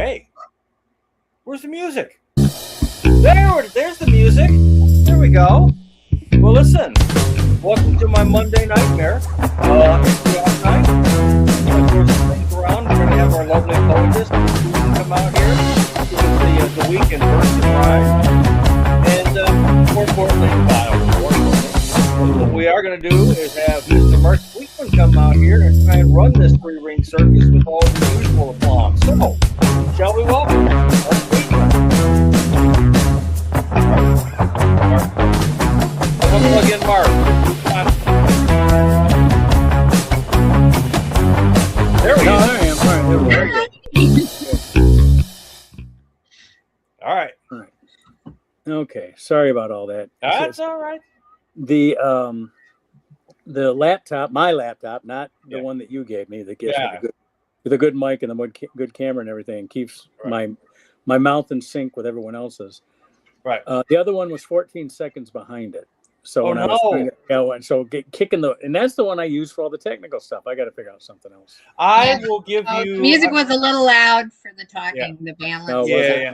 Hey, where's the music? There's the music. There we go. Well, listen. Welcome to my Monday nightmare. It's the off night. I'm going to throw some things around. We're going to have our lovely poetess come out here. Give us the weekend version ride. And more importantly, what we are going to do is have Mr. Mark Sweetman come out here and try and run this three-ring circus with all the usual applause. So, shall we welcome Mark Sweetman? Mark. I'm going to plug in Mark. There we go. All right. Okay. Sorry about all that. That's all right. The laptop, my laptop, not the one that you gave me, that gives me with a good mic and a good camera and everything, keeps my mouth in sync with everyone else's. Right. The other one was 14 seconds behind it. So when I was doing it, so kicking and that's the one I use for all the technical stuff. I got to figure out something else. I will give you. The music was a little loud for the talking, the balance. Oh,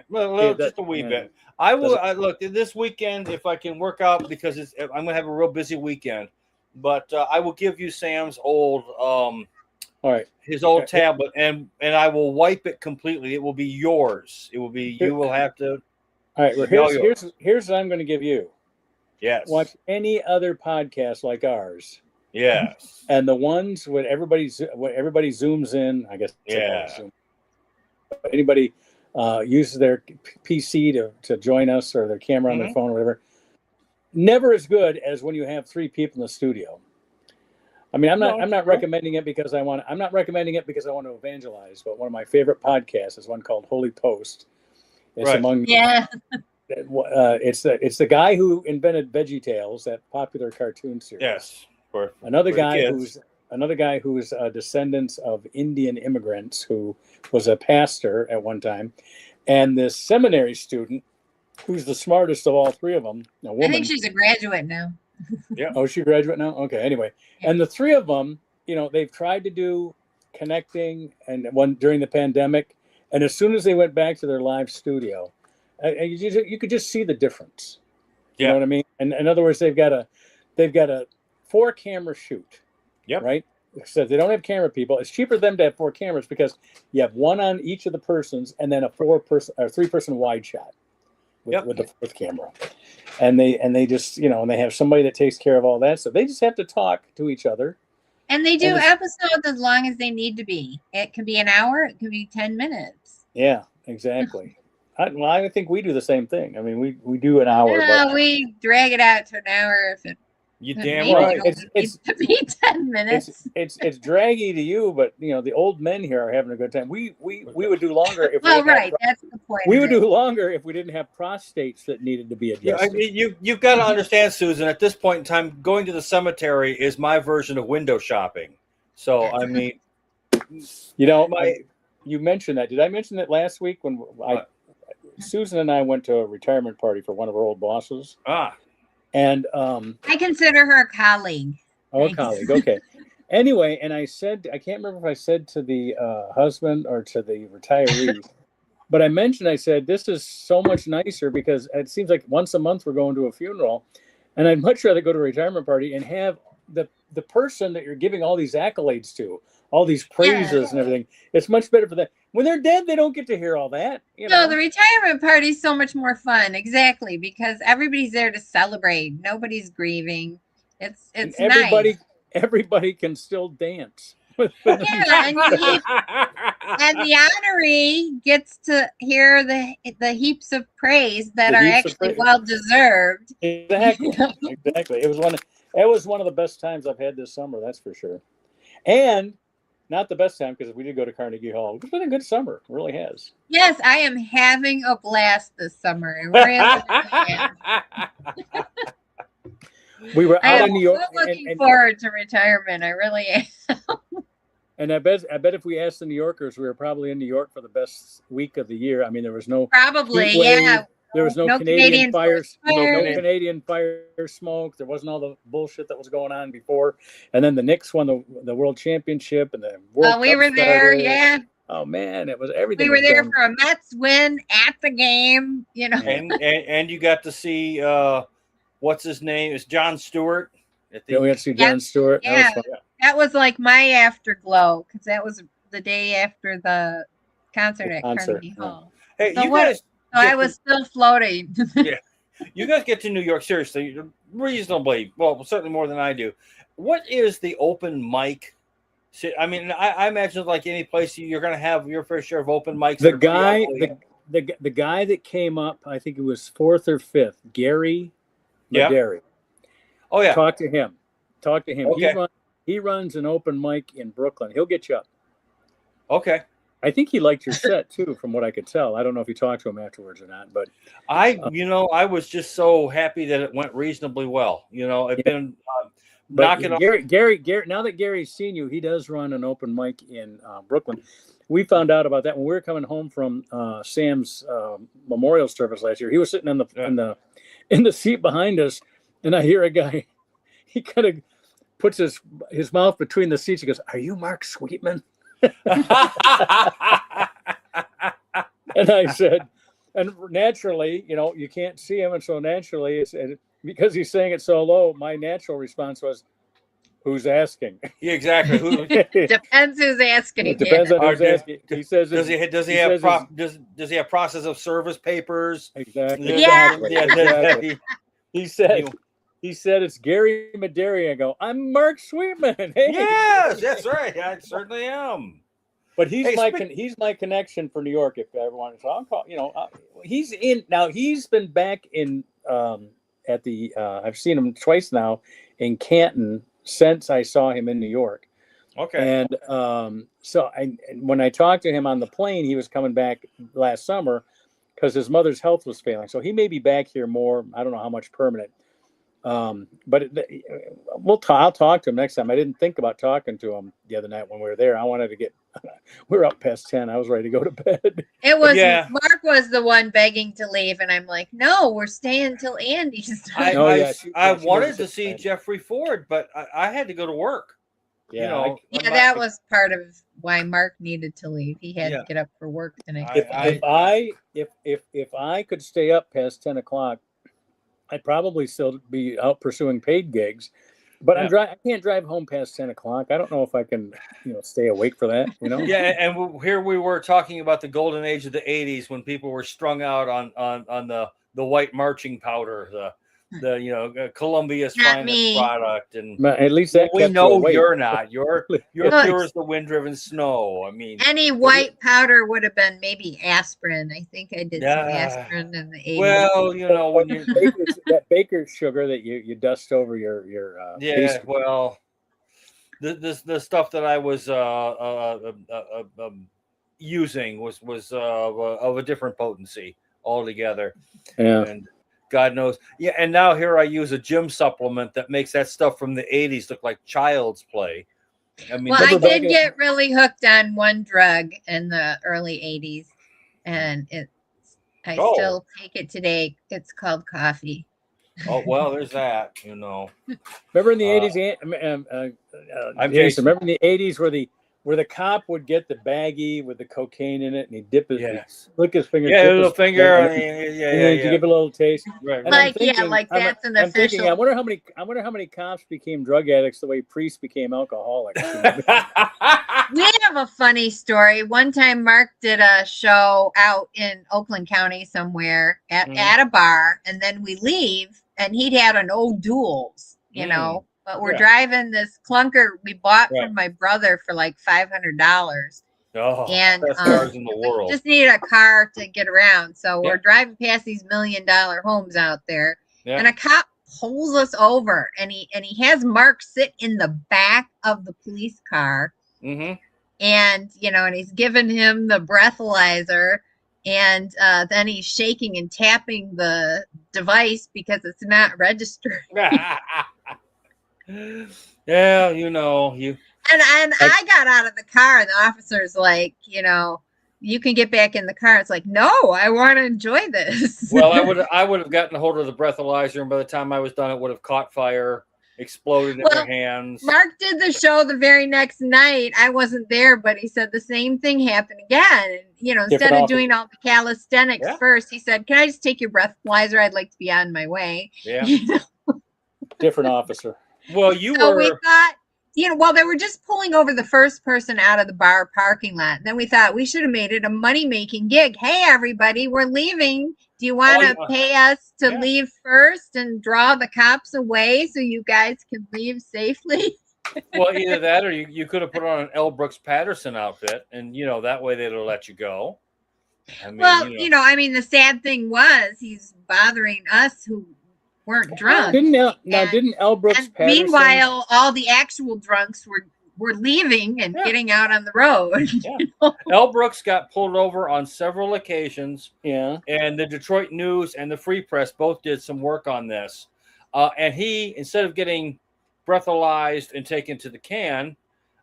Well, just a wee bit. I will look this weekend if I can work out because I'm going to have a real busy weekend. But I will give you Sam's old, all right, his old tablet, and I will wipe it completely. It will be yours. It will be. You will have to. All right. Well, here's what I'm going to give you. Yes. Watch any other podcast like ours. Yes. And the ones when everybody zooms in, I guess. Yeah. Anybody uses their PC to join us or their camera on their phone or whatever. Never as good as when you have three people in the studio. I mean, I'm not recommending it because I want to evangelize. But one of my favorite podcasts is one called Holy Post. It's it's the guy who invented VeggieTales, that popular cartoon series. Yes. Another guy who's descendants of Indian immigrants who was a pastor at one time, and this seminary student who's the smartest of all three of them, a woman. I think she's a graduate now. Yeah. Oh, she's a graduate now? Okay. Anyway, and the three of them, they've tried to do connecting and one during the pandemic, and as soon as they went back to their live studio, you could just see the difference. You know what I mean? And in other words, they've got a 4-camera shoot. Yep. Right. So they don't have camera people. It's cheaper for them to have 4 cameras because you have one on each of the persons and then a 3-person wide shot with the 4th camera. And they just, and they have somebody that takes care of all that. So they just have to talk to each other. And they do episodes as long as they need to be. It can be an hour. It can be 10 minutes. Yeah, exactly. I think we do the same thing. I mean, we do an hour. But we drag it out to an hour if it. You damn right. It's to be 10 minutes. It's draggy to you, but the old men here are having a good time. We would do longer if that's the point. We would do longer if we didn't have prostates that needed to be adjusted. You've got to understand, Susan, at this point in time, going to the cemetery is my version of window shopping. So I mean, you mentioned that. Did I mention that last week when Susan and I went to a retirement party for one of our old bosses? And I consider her a colleague. Oh, a colleague. Okay. Anyway, and I said, I can't remember if I said to the husband or to the retiree, but I said, this is so much nicer because it seems like once a month we're going to a funeral, and I'd much rather go to a retirement party and have the person that you're giving all these accolades to, all these praises and everything. It's much better for them. When they're dead, they don't get to hear all that. No, the retirement party is so much more fun. Exactly, because everybody's there to celebrate. Nobody's grieving. It's nice. Everybody can still dance. And the honoree gets to hear the heaps of praise that are actually well deserved. Exactly. It was one of the best times I've had this summer. That's for sure. And not the best time because we did go to Carnegie Hall. It's been a good summer. It really has. Yes, I am having a blast this summer. Really. We were out in New York. I'm looking forward to retirement. I really am. And I bet if we asked the New Yorkers, we were probably in New York for the best week of the year. I mean, there was no There was no Canadian fires, no Canadian fire smoke. There wasn't all the bullshit that was going on before. And then the Knicks won the world championship and the World Cup we were there, yeah. Oh man, it was everything. We were there done. for a Mets win at the game, you know. And you got to see what's his name? It's Jon Stewart. Yeah, we got to see Jon Stewart. Yeah, that was like my afterglow because that was the day after the concert at Carnegie Hall. Hey, so you guys. So I was still floating. Yeah, you guys get to New York seriously, reasonably. Well, certainly more than I do. What is the open mic? I mean, I imagine like any place you're going to have your fair share of open mics. The guy that came up, I think it was 4th or 5th, Gary Maderi. Oh yeah, talk to him. Okay. He runs an open mic in Brooklyn. He'll get you up. Okay. I think he liked your set too, from what I could tell. I don't know if you talked to him afterwards or not, but I was just so happy that it went reasonably well. It's been knocking off. Gary. Now that Gary's seen you, he does run an open mic in Brooklyn. We found out about that when we were coming home from Sam's memorial service last year. He was sitting in the seat behind us, and I hear a guy. He kind of puts his mouth between the seats. He goes, "Are you Mark Sweetman?" And I said, and naturally, you can't see him, and so naturally, because he's saying it so low, my natural response was, "Who's asking?" Yeah, exactly. Depends who's asking. It depends on who's asking. He says, "Does he have process of service papers?" Exactly. Yeah. Exactly. He said it's Gary Maderi. I go, "I'm Mark Sweetman." Hey. Yes, that's right. I certainly am. But he's my connection for New York. If everyone, so I'll call. He's in now. He's been back in at the. I've seen him twice now in Canton since I saw him in New York. Okay. And so when I talked to him on the plane, he was coming back last summer because his mother's health was failing. So he may be back here more. I don't know how much permanent. But I'll talk to him next time. I didn't think about talking to him the other night when we were there. I wanted to we were up past 10. I was ready to go to bed. It was Mark was the one begging to leave, and I'm like, no, we're staying till Andy's. I wanted to see Jeffrey Ford, but I had to go to work. Yeah, that was part of why Mark needed to leave. He had to get up for work tonight. If I could stay up past 10 o'clock, I'd probably still be out pursuing paid gigs, but I can't drive home past 10 o'clock. I don't know if I can, stay awake for that. Yeah, and here we were talking about the golden age of the '80s when people were strung out on the white marching powder, the Columbia's finest product, and at least that we know you're not. You're pure as the wind-driven snow. I mean, any white powder would have been maybe aspirin. I think I did some aspirin in the 80s. Well, when you that baker's sugar that you dust over your well, the stuff that I was using was of a different potency altogether. Yeah. And God knows. Yeah, and now here I use a gym supplement that makes that stuff from the 80s look like child's play. I mean, I did get really hooked on one drug in the early 80s, and I still take it today. It's called coffee. Oh, well, there's that, Remember in the 80s, Jason, remember in the 80s where the cop would get the baggie with the cocaine in it, and he'd dip his, flick his finger. Yeah, little finger. To give it a little taste. Right. Like that's an official. I wonder how many cops became drug addicts the way priests became alcoholics. We have a funny story. One time, Mark did a show out in Oakland County somewhere at a bar, and then we leave, and he'd had an O'Doul's, But we're driving this clunker we bought from my brother for like $500. Oh, and best cars in the world. Just needed a car to get around. So we're driving past these $1 million homes out there. Yeah. And a cop pulls us over, and he has Mark sit in the back of the police car. Mm-hmm. And, and he's giving him the breathalyzer. And then he's shaking and tapping the device because it's not registered. Yeah, you. And I got out of the car, and the officer's like, you can get back in the car. It's like, no, I want to enjoy this. Well, I would have gotten a hold of the breathalyzer, and by the time I was done, it would have caught fire. exploded in Well, their hands. Mark did the show the very next night. I wasn't there, but he said the same thing happened again. You know, instead of doing all the calisthenics first, he said, "Can I just take your breathalyzer? I'd like to be on my way." Yeah. You know? Different officer. Well, we thought, you know, well, they were just pulling over the first person out of the bar parking lot. Then we thought we should have made it a money-making gig. Hey, everybody, we're leaving. Do you want to pay us to leave first and draw the cops away so you guys can leave safely? Well, either that or you could have put on an L. Brooks Patterson outfit, and that way they'd have let you go. I mean, I mean, the sad thing was he's bothering us who weren't drunk. Didn't L. Brooks Patterson? Meanwhile, all the actual drunks were leaving and getting out on the road. Yeah. L. Brooks got pulled over on several occasions. Yeah. And the Detroit News and the Free Press both did some work on this. And he, instead of getting breathalyzed and taken to the can,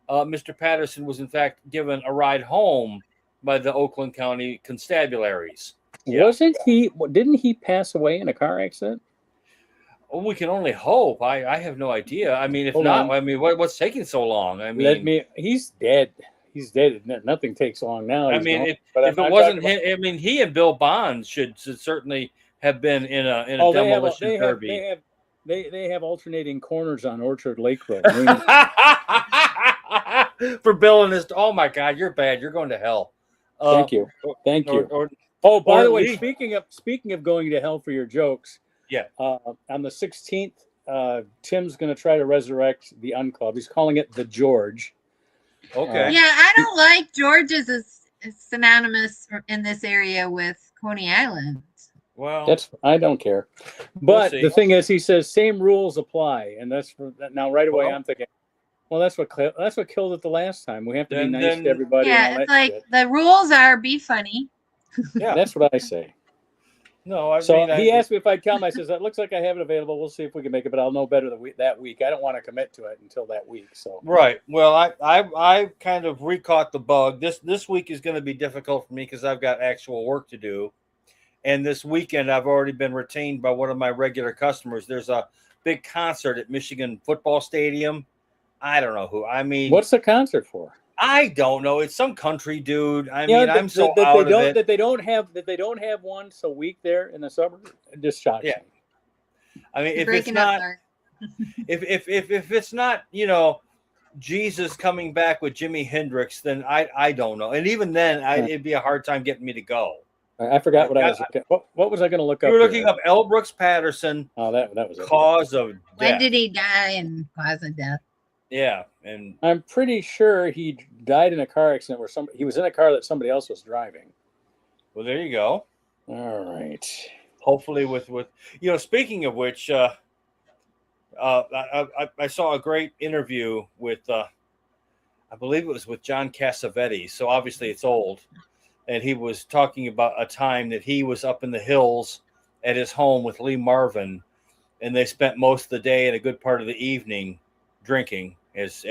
Mr. Patterson was in fact given a ride home by the Oakland County constabularies. Wasn't he? Didn't he pass away in a car accident? Well, we can only hope. I have no idea. I mean, if not, I mean, what's taking so long? I mean, he's dead. He's dead. Nothing takes long now. I mean, if it wasn't him, I mean, he and Bill Bonds should certainly have been in a demolition derby. They have alternating corners on Orchard Lake Road. For Bill and his. Oh my God, you're bad. You're going to hell. Thank you. By the way, speaking of going to hell for your jokes. Yeah. On the 16th, Tim's going to try to resurrect the Unclub. He's calling it the George. Okay. Yeah, I don't like George's is synonymous in this area with Coney Island. Well, I don't care. But the thing is, he says same rules apply, and that's now right away. I'm thinking, well, that's what killed it the last time. We have to be nice to everybody. Yeah, it's like the rules are be funny. Yeah, that's what I say. No, he asked me if I'd come. I says, "That looks like I have it available. We'll see if we can make it, but I'll know better that week. I don't want to commit to it until that week." So right. Well, I kind of recaught the bug. This week is going to be difficult for me because I've got actual work to do, and this weekend I've already been retained by one of my regular customers. There's a big concert at Michigan Football Stadium. I don't know who. I mean, what's the concert for? I don't know. It's some country dude. I mean, I'm so out of it. That they don't have once a week there in the suburbs. It just shocks me. I mean, if it's not, if it's not, Jesus coming back with Jimi Hendrix, then I don't know. And even then, it'd be a hard time getting me to go. I forgot what was I going to look up? You were looking up L. Brooks Patterson. Oh, that was cause of death. When did he die and cause of death? Yeah, and I'm pretty sure he died in a car accident where he was in a car that somebody else was driving. Well, there you go. All right. Hopefully, with speaking of which, I saw a great interview with, I believe it was with John Cassavetes. So obviously it's old, and he was talking about a time that he was up in the hills at his home with Lee Marvin, and they spent most of the day and a good part of the evening drinking, as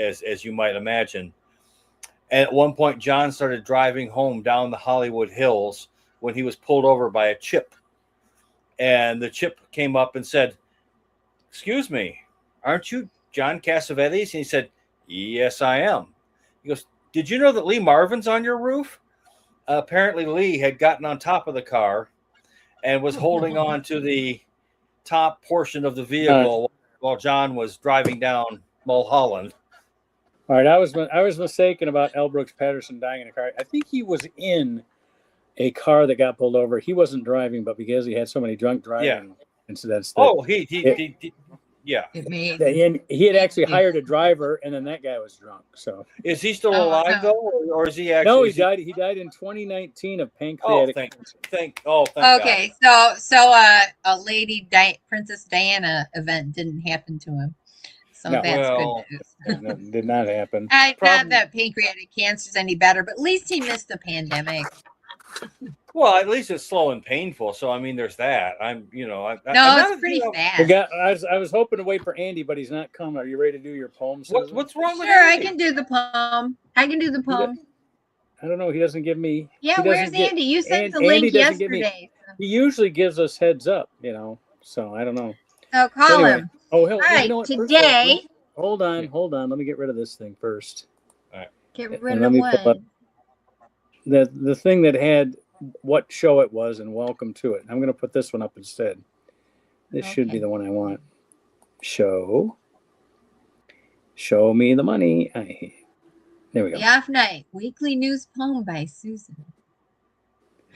you might imagine. And at one point, John started driving home down the Hollywood Hills when he was pulled over by a chip. And the chip came up and said, "Excuse me, aren't you John Cassavetes?" And he said, "Yes, I am." He goes, "Did you know that Lee Marvin's on your roof?" Apparently, Lee had gotten on top of the car and was holding on to the top portion of the vehicle while John was driving down Mulholland. All right, I was mistaken about L. Brooks Patterson dying in a car. I think he was in a car that got pulled over. He wasn't driving, but because he had so many drunk driving incidents. And he had actually hired a driver, and then that guy was drunk. So is he still alive though, or is he actually? No, he died. He died in 2019 of pancreatic cancer. Thank okay, God. so a Lady Princess Diana event didn't happen to him. So that's good news. No, did not happen. Not that pancreatic cancer is any better, but at least he missed the pandemic. Well, at least it's slow and painful. So I mean, there's that. It's pretty fast. I was hoping to wait for Andy, but he's not coming. Are you ready to do your poem? What's wrong with Sure, Andy? I can do the poem. I don't know. He doesn't give me. Yeah, where's Andy? You sent the link yesterday. He usually gives us heads up, So I don't know. So call him. Oh, hell, All right, you know what? First of all, today. hold on. Let me get rid of this thing first. Get And rid let of me pull up what? the thing that had what show it was and welcome to it. I'm going to put this one up instead. This should be Okay. the one I want. Show me the money. There we go. The Off Night Weekly News Poem by Susan.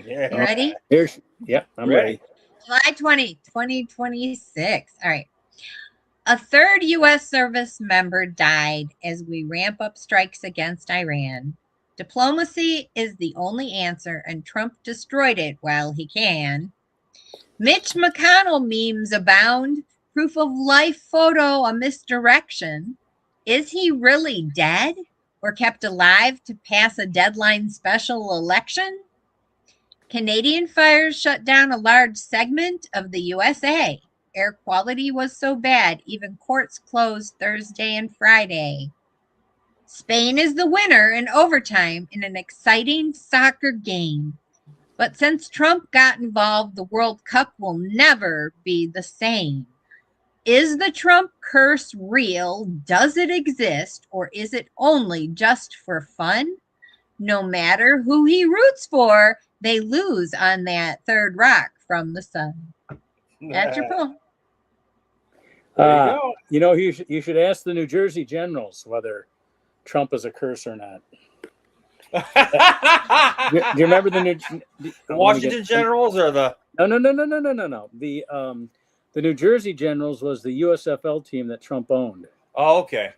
Yeah. You ready? I'm ready. July 20, 2026. All right. A third U.S. service member died as we ramp up strikes against Iran. Diplomacy is the only answer, and Trump destroyed it while he can. Mitch McConnell memes abound. Proof of life photo a misdirection. Is he really dead or kept alive to pass a deadline special election? Canadian fires shut down a large segment of the USA. Air quality was so bad, even courts closed Thursday and Friday. Spain is the winner in overtime in an exciting soccer game. But since Trump got involved, the World Cup will never be the same. Is the Trump curse real? Does it exist? Or is it only just for fun? No matter who he roots for, they lose on that third rock from the sun. That's your poem. There you go. You know, you should ask the New Jersey Generals whether Trump is a curse or not. Do you remember the Washington Generals or the? No. The New Jersey Generals was the USFL team that Trump owned. Oh, okay.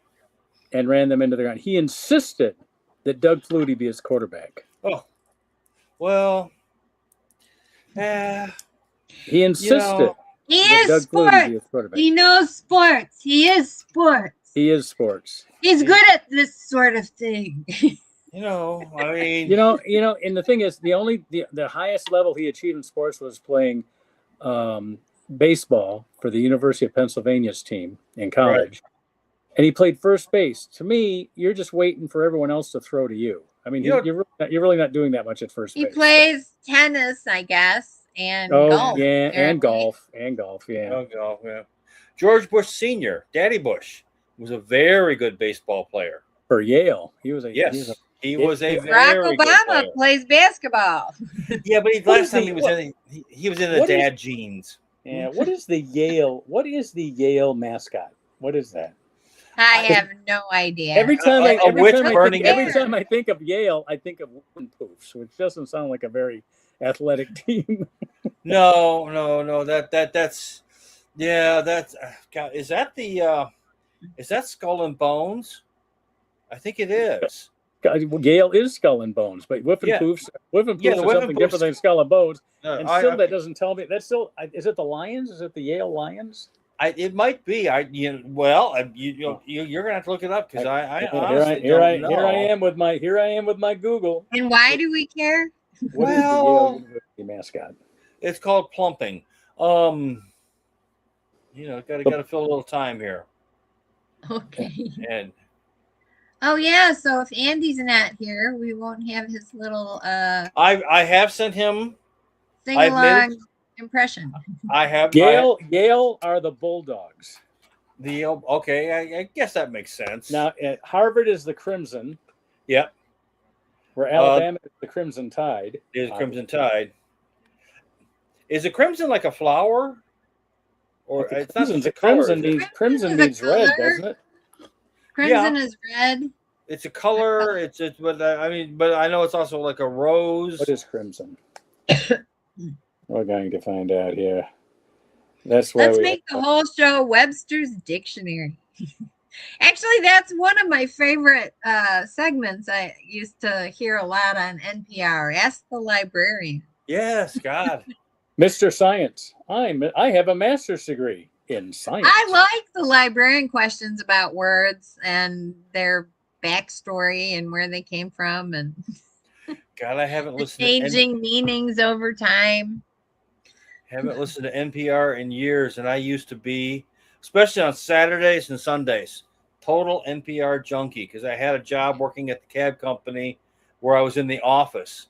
And ran them into the ground. He insisted that Doug Flutie be his quarterback. Oh, well, he insisted. He is sports. He knows sports. He is sports. He is sports. He's good at this sort of thing. I mean, and the thing is, the highest level he achieved in sports was playing baseball for the University of Pennsylvania's team in college. Right. And he played first base. To me, you're just waiting for everyone else to throw to you. I mean, you're really not doing that much at first base. He plays tennis, I guess, and golf. Yeah, and golf, yeah. Oh, golf, yeah. George Bush Sr., Daddy Bush, was a very good baseball player. For Yale. He was a Barack Obama plays basketball. Yeah, but last time he was in the dad jeans. Yeah, what is the Yale mascot? What is that? I have no idea. Every time I think of Yale, I think of wooden poofs, which doesn't sound like a very athletic team. No. That's God, is that Skull and Bones? I think it is. Yale is Skull and Bones, but Whiffin' Poofs is something different than Skull and Bones. That doesn't tell me. That's still. Is it the Lions? Is it the Yale Lions? It might be. You're gonna have to look it up because I honestly here I am with my Google. And why do we care? What is the Yale University mascot? It's called plumping. Got to fill a little time here. Okay. And so if Andy's not here, we won't have his little I have sent him sing along impression. I have Yale are the Bulldogs. I guess that makes sense. Now Harvard is the Crimson. Yep. Where Alabama is the Crimson Tide. Is Crimson Tide. Is the crimson like a flower? Or it's not just a crimson means red, doesn't it? Crimson is red. It's a color. But I know it's also like a rose. What is crimson? We're going to find out here. Let's make the whole show Webster's Dictionary. Actually, that's one of my favorite segments. I used to hear a lot on NPR. Ask the Librarian. Yes, God. Mr. Science. I have a master's degree in science. I like the librarian questions about words and their backstory and where they came from and God, I haven't listened changing meanings over time. Haven't listened to NPR in years, and I used to be, especially on Saturdays and Sundays, total NPR junkie because I had a job working at the cab company where I was in the office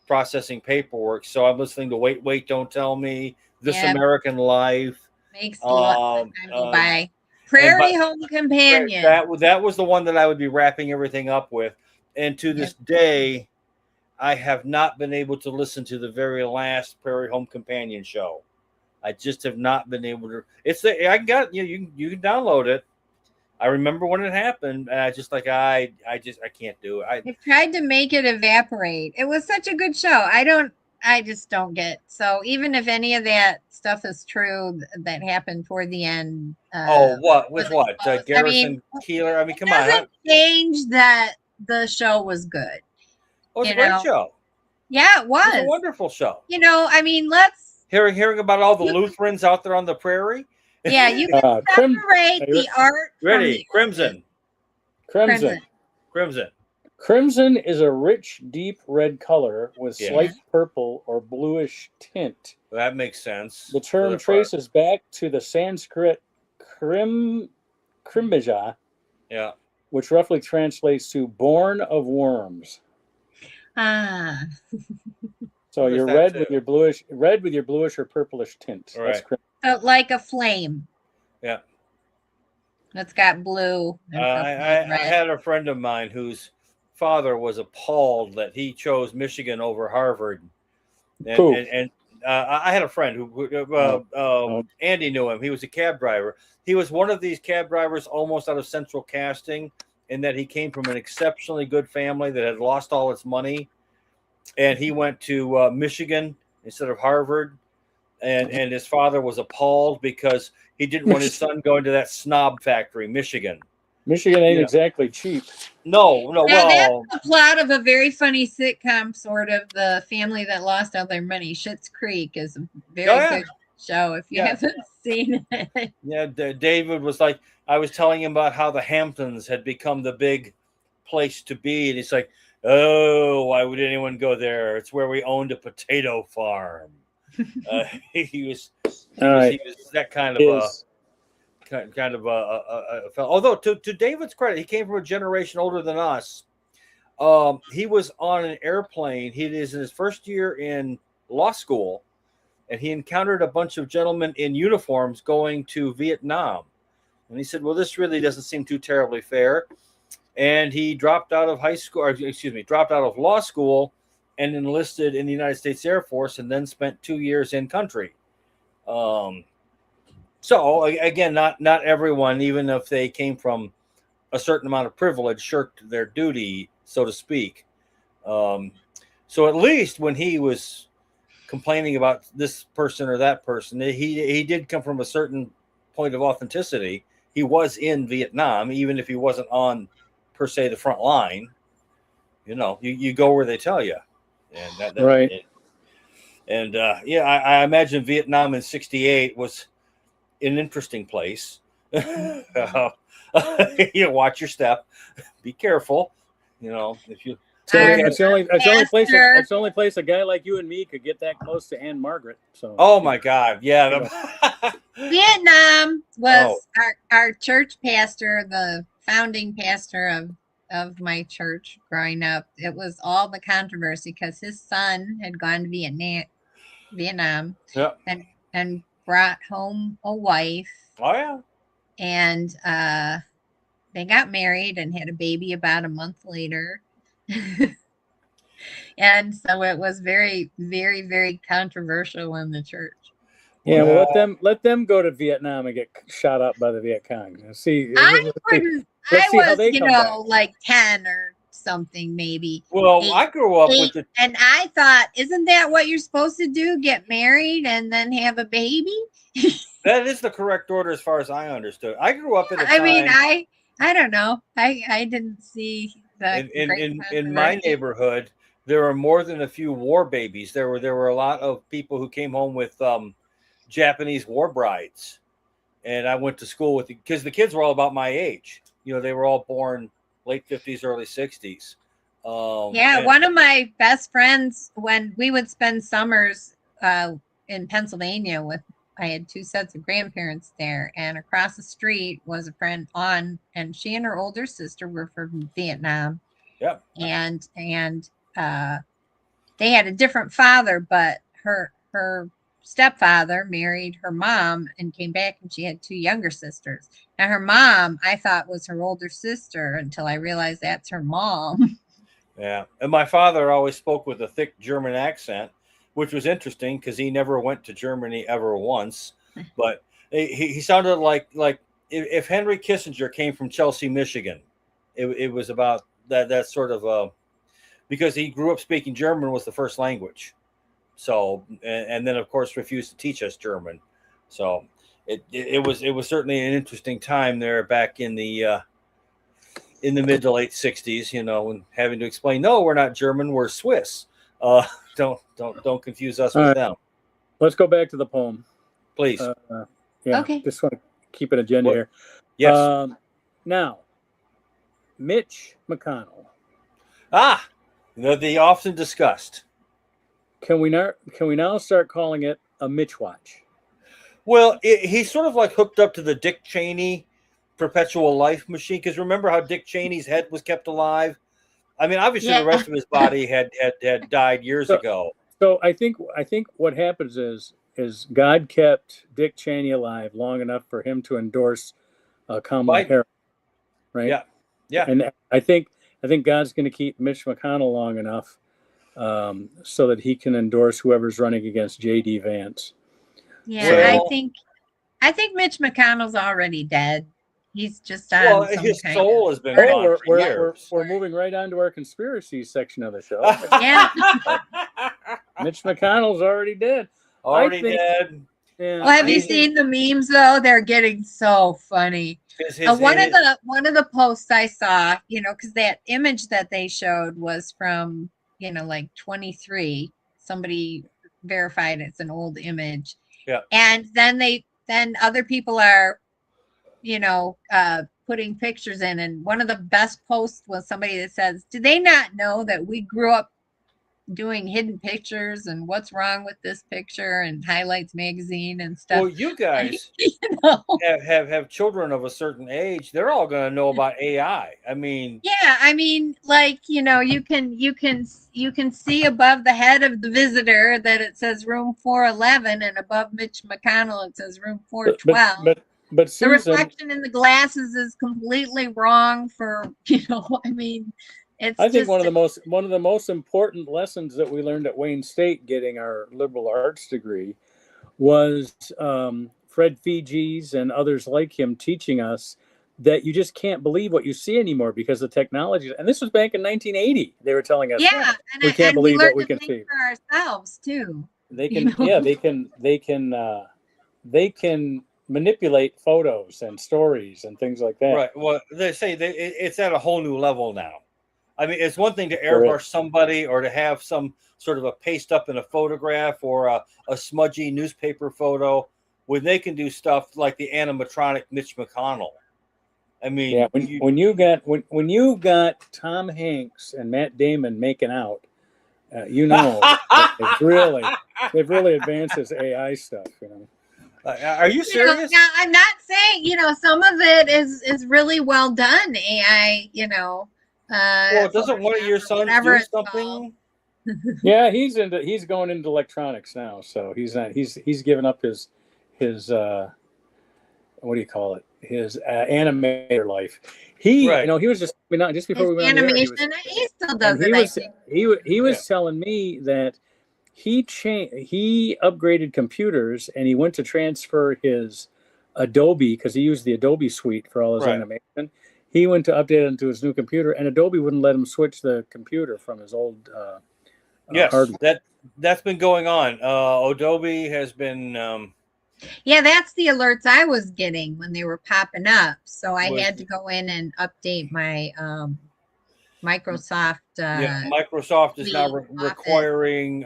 processing paperwork. So I'm listening to Wait, Don't Tell Me, This American Life, Makes a lot of time go by. And Prairie Home Companion. That was the one that I would be wrapping everything up with. And to this day, I have not been able to listen to the very last Prairie Home Companion show. I just have not been able to. I got you can download it. I remember when it happened, and I just like I can't do it. I tried to make it evaporate. It was such a good show. I just don't get. So even if any of that stuff is true that happened toward the end. What Garrison Keeler? I mean, come on. Doesn't change that the show was good. It was a great show. Yeah, it was. It was a wonderful show. I mean, let's hearing about all the Lutherans out there on the prairie. Yeah, you can separate the art. Ready, Crimson. Crimson is a rich, deep red color with slight purple or bluish tint. That makes sense. The term traces back to the Sanskrit krimbija, which roughly translates to "born of worms." So you're red with your bluish or purplish tint. Right. That's crimson. So like a flame. Yeah. It's got blue. I had a friend of mine whose father was appalled that he chose Michigan over Harvard. And I had a friend who Andy knew him. He was a cab driver. He was one of these cab drivers almost out of central casting, in that he came from an exceptionally good family that had lost all its money. And he went to Michigan instead of Harvard. And his father was appalled because he didn't want his son going to that snob factory, Michigan. Michigan ain't exactly cheap. No. Now, that's the plot of a very funny sitcom, sort of. The family that lost all their money. Schitt's Creek is a very good show if you haven't seen it. Yeah, David was like, I was telling him about how the Hamptons had become the big place to be. And he's like, oh, why would anyone go there? It's where we owned a potato farm. He was that kind of a fellow. Although to David's credit, he came from a generation older than us. He was on an airplane. He is in his first year in law school, and he encountered a bunch of gentlemen in uniforms going to Vietnam. And he said, well, this really doesn't seem too terribly fair. And he dropped out of dropped out of law school and enlisted in the United States Air Force, and then spent 2 years in country. So again, not everyone, even if they came from a certain amount of privilege, shirked their duty, so to speak. So at least when he was complaining about this person or that person, he did come from a certain point of authenticity. He was in Vietnam, even if he wasn't on per se the front line. You go where they tell you. And right. I imagine Vietnam in '68 was an interesting place. Watch your step, be careful. If you. It's the only place a guy like you and me could get that close to Anne Margaret. So. Oh my God! Yeah. Vietnam was our church pastor, the founding pastor of my church growing up. It was all the controversy because his son had gone to Vietnam, and brought home a wife. Oh yeah. And they got married and had a baby about a month later. And so it was very, very, very controversial in the church. Yeah, well, let them go to Vietnam and get shot up by the Viet Cong. I was, like 10 or something, maybe. Well, 8, I grew up with it, and I thought, isn't that what you're supposed to do? Get married and then have a baby? That is the correct order, as far as I understood. I grew up in a time. I mean, I don't know. I didn't see that in my neighborhood. There were more than a few war babies. There were a lot of people who came home with Japanese war brides, and I went to school with because the kids were all about my age. They were all born late 50s, early 60s. One of my best friends, when we would spend summers in Pennsylvania I had 2 sets of grandparents there, and across the street was a friend and she and her older sister were from Vietnam. Yep. And they had a different father, but her stepfather married her mom and came back, and she had 2 younger sisters. Now her mom, I thought, was her older sister until I realized that's her mom. Yeah. And my father always spoke with a thick German accent, which was interesting because he never went to Germany ever once. But he sounded like if Henry Kissinger came from Chelsea, Michigan, it was about that sort of because he grew up speaking German was the first language. So and then of course refused to teach us German. So it was certainly an interesting time there back in the mid to late 60s, and having to explain, no, we're not German, we're Swiss. Don't confuse us with them. Let's go back to the poem, please. Yeah, Okay. Just want to keep an agenda here. Yes. Now, Mitch McConnell. The often discussed. Can we now start calling it a Mitch watch? Well, he's sort of like hooked up to the Dick Cheney perpetual life machine, because remember how Dick Cheney's head was kept alive? I mean, obviously the rest of his body had died years ago. So I think what happens is God kept Dick Cheney alive long enough for him to endorse Kamala Harris, right? Yeah. And I think God's going to keep Mitch McConnell long enough so that he can endorse whoever's running against J.D. Vance. Yeah, so, I think Mitch McConnell's already dead. He's just on his soul has been gone for years. We're moving right on to our conspiracy section of the show. Yeah. Mitch McConnell's already dead. Dead. Yeah, well, have you seen the memes though? They're getting so funny. One of the posts I saw, because that image that they showed was from, like 23. Somebody verified it's an old image. Yeah. And then other people are, putting pictures in. And one of the best posts was somebody that says, do they not know that we grew up doing hidden pictures and what's wrong with this picture and Highlights magazine and stuff? Well, you guys have children of a certain age. They're all going to know about AI. I mean, you can see above the head of the visitor that it says room 411, and above Mitch McConnell it says room 412. But Susan, the reflection in the glasses is completely wrong for I think one of the most important lessons that we learned at Wayne State, getting our liberal arts degree, was Fred Figes and others like him teaching us that you just can't believe what you see anymore because the technology. And this was back in 1980. They were telling us, we can't believe what we can see for ourselves too. They can, they can manipulate photos and stories and things like that. Right. Well, they say it's at a whole new level now. I mean, it's one thing to airbrush somebody or to have some sort of a paste up in a photograph or a smudgy newspaper photo, when they can do stuff like the animatronic Mitch McConnell. I mean, when you got Tom Hanks and Matt Damon making out, they've really advanced this AI stuff. Are you serious? Now, I'm not saying some of it is really well done. AI, well, doesn't one of your sons do something? Yeah, he's going into electronics now, so he's given up his what do you call it? His animator life. He was just just before we went animation. On the air, he still does it. He was telling me that he upgraded computers and he went to transfer his Adobe, because he used the Adobe suite for all his animation. He went to update it into his new computer, and Adobe wouldn't let him switch the computer from his old hardware. That's been going on. Adobe has been. That's the alerts I was getting when they were popping up. So I had to go in and update my Microsoft. Microsoft is now requiring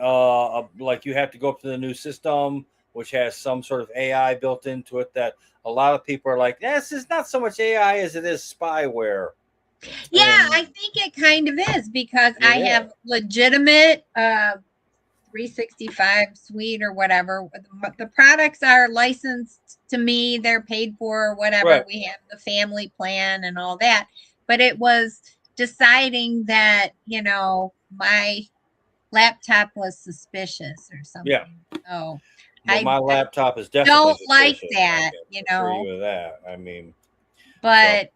like you have to go up to the new system, which has some sort of AI built into it, that a lot of people are like, this is not so much AI as it is spyware. Yeah, I think it kind of is, because I have legitimate 365 suite or whatever. The products are licensed to me, they're paid for or whatever. Right. We have the family plan and all that. But it was deciding that, my laptop was suspicious or something. Yeah. So Well, I my laptop is definitely don't like suspicious. that, I you can assure know. you of that. I mean, But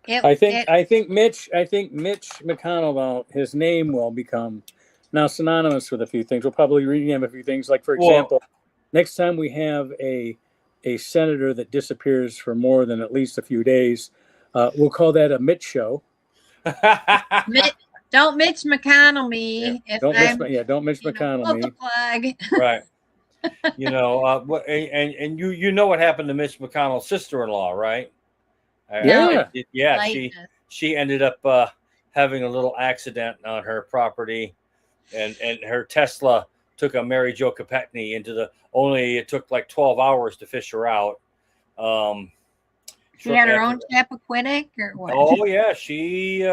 I think Mitch McConnell, though, his name will become now synonymous with a few things. We'll probably rename a few things. Like, for well, example, next time we have a senator that disappears for more than at least a few days, we'll call that a Mitch show. Don't Mitch McConnell me if Don't I'm Mitch McConnell pull me. the plug. right. What and you know what happened to Mitch McConnell's sister-in-law, right? Yeah. She ended up having a little accident on her property, and her Tesla took a Mary Jo Kopechne into the. Only it took like 12 hours to fish her out. She had her own Chappaquiddick or what? Oh yeah, she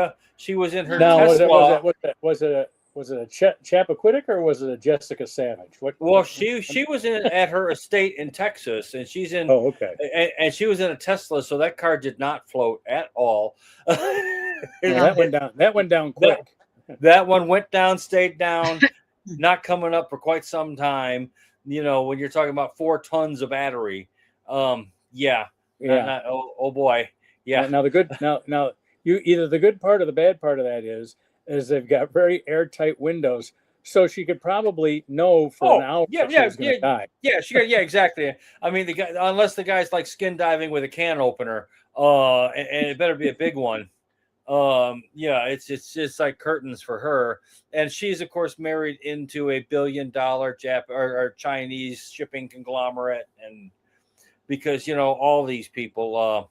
was in her Now, Tesla. was it a Chappaquiddick or was it a Jessica Savage? Well, she was at her estate in Texas, and she's in. Oh, okay. And she was in a Tesla, so that car did not float at all. That went down quick. That one went down, stayed down, not coming up for quite some time. You know, when you're talking about 4 tons of battery. Yeah. Oh boy. Yeah. Now you either the good part or the bad part of that is they've got very airtight windows, so she could probably know for an hour she was going to die. Yeah, exactly. I mean, the guy, unless the guy's like skin diving with a can opener, and it better be a big one. It's just like curtains for her, and she's of course married into a $1 billion or Chinese shipping conglomerate, and because all these people,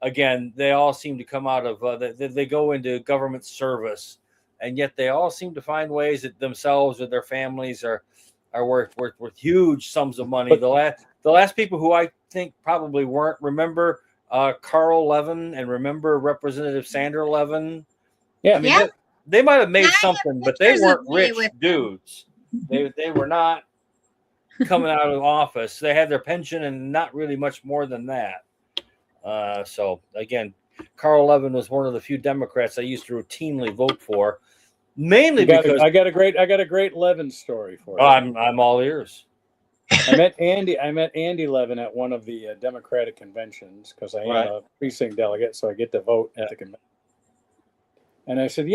again, they all seem to come out of they go into government service, and yet they all seem to find ways that themselves or their families are worth huge sums of money. The last people who I think probably weren't remember Carl Levin and remember Representative Sander Levin. Yeah, I mean, they might have made something, but they weren't rich dudes. They were not coming out of office. They had their pension and not really much more than that. So again, Carl Levin was one of the few Democrats I used to routinely vote for, mainly because I got a great Levin story for you. I'm all ears. I met Andy Levin at one of the Democratic conventions because I am a precinct delegate, so I get to vote at the convention. And I said,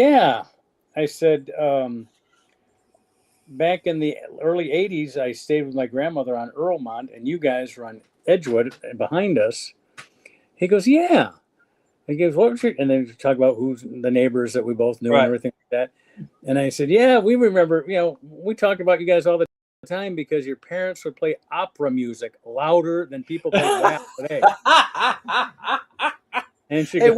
back in the early 80s, I stayed with my grandmother on Earlmont, and you guys were on Edgewood behind us. He goes, yeah. He goes, what was your, and then we talk about who's the neighbors that we both knew and everything like that. And I said, yeah, we remember, we talked about you guys all the time because your parents would play opera music louder than people play rap today. And she goes,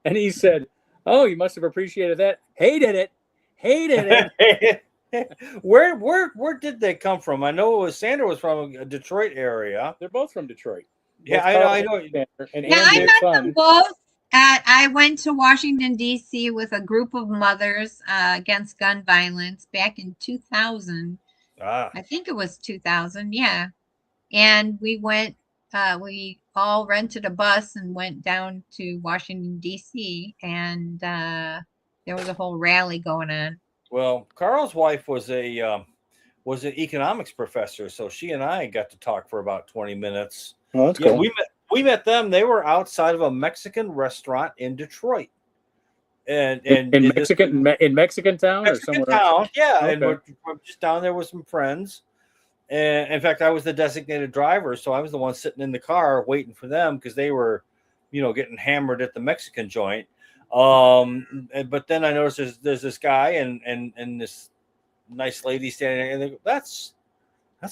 and he said, oh, you must have appreciated that. Hated it. Where did they come from? I know Sandra was from a Detroit area. They're both from Detroit. Yeah, I know. And I met them both. I went to Washington, D.C. with a group of mothers against gun violence back in 2000. I think it was 2000, yeah. And we went, we all rented a bus and went down to Washington, D.C. And there was a whole rally going on. Well, Carl's wife was an economics professor, so she and I got to talk for about 20 minutes. Oh, that's cool. We met them. They were outside of a Mexican restaurant in Detroit, and in Mexican town or somewhere else? Yeah, okay. And we're just down there with some friends. And in fact, I was the designated driver, so I was the one sitting in the car waiting for them because they were, getting hammered at the Mexican joint. But then I noticed there's this guy and this nice lady standing there, and they go, that's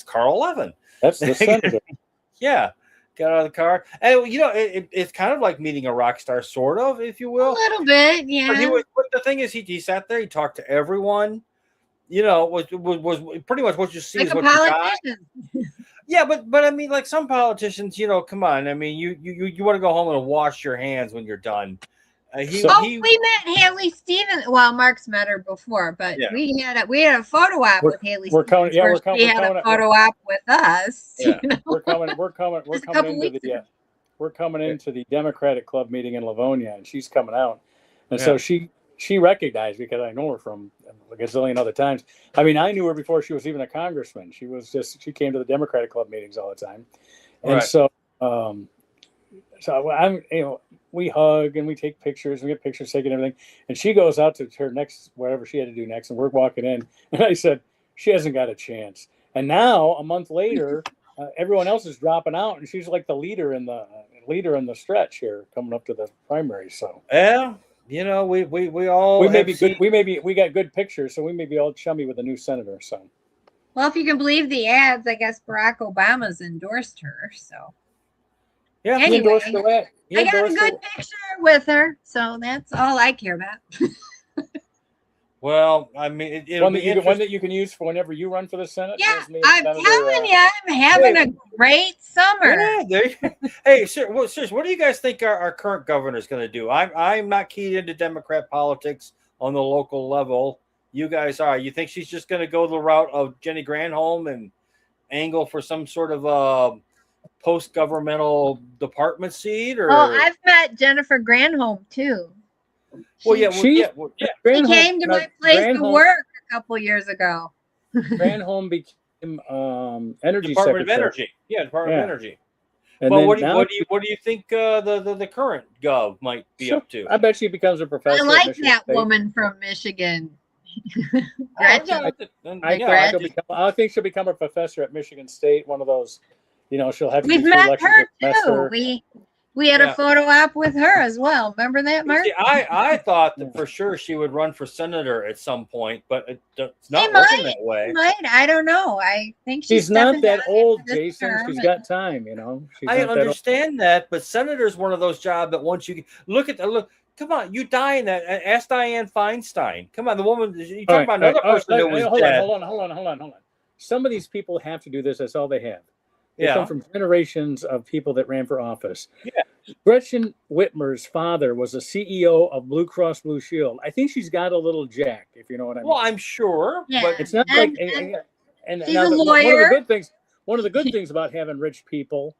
Carl Levin. That's the senator. Yeah. Got out of the car, and it's kind of like meeting a rock star, sort of, if you will. A little bit, yeah. But the thing is, he sat there, he talked to everyone. Was pretty much what you see is what you got. Yeah, but I mean, like some politicians, come on. I mean, you want to go home and wash your hands when you're done. We met Haley Stevens. Well, Mark's met her before, but we had a photo op with Haley. We're coming. Yeah, she had a photo op with us. Yeah, we're coming into the Democratic Club meeting in Livonia, and she's coming out, and so she she recognized because I know her from a gazillion other times. I mean, I knew her before she was even a congressman. She came to the Democratic Club meetings all the time. And Right. so I'm, we hug and we take pictures and we get pictures taken and everything. And she goes out to her next, whatever she had to do next. And we're walking in. And I said, she hasn't got a chance. And now a month later, everyone else is dropping out. And she's like the leader in the stretch here coming up to the primary. So, yeah, we all we got good pictures. So we may be all chummy with the new senator. So, well, if you can believe the ads, I guess Barack Obama's endorsed her. So, yeah, anyway, he endorsed her. I got a good picture with her, so that's all I care about. Well, I mean, one that you can use for whenever you run for the Senate. Yeah, I'm telling you, I'm having a great summer. Yeah, hey, sir, what do you guys think our current governor is going to do? I'm not keyed into Democrat politics on the local level. You guys are. You think she's just going to go the route of Jenny Granholm and angle for some sort of post-governmental department seat? Or I've met Jennifer Granholm too. She came to my place to work a couple years ago. Granholm became energy Department secretary. of Energy. Yeah, Department of Energy. And well, what do you think the current gov might be up to? I bet she becomes a professor. I like that woman from Michigan. Gretchen. I think she'll become a professor at Michigan State. One of those, she'll have. We've met her too. We had a photo op with her as well. Remember that, Mark? See, I thought that for sure she would run for senator at some point, but it's not working that way. She might. I don't know. I think she's not that old, Jason. She's got time, I understand that, but senator's one of those jobs that once you look. Come on, you die in that. Ask Dianne Feinstein. Come on, the woman. You talk about another person that was dead. Hold on. Some of these people have to do this. That's all they have. They come from generations of people that ran for office. Yeah. Gretchen Whitmer's father was a CEO of Blue Cross Blue Shield. I think she's got a little jack, if you know what I mean. Well, I'm sure, but it's not like. And she's a lawyer. One of the good things about having rich people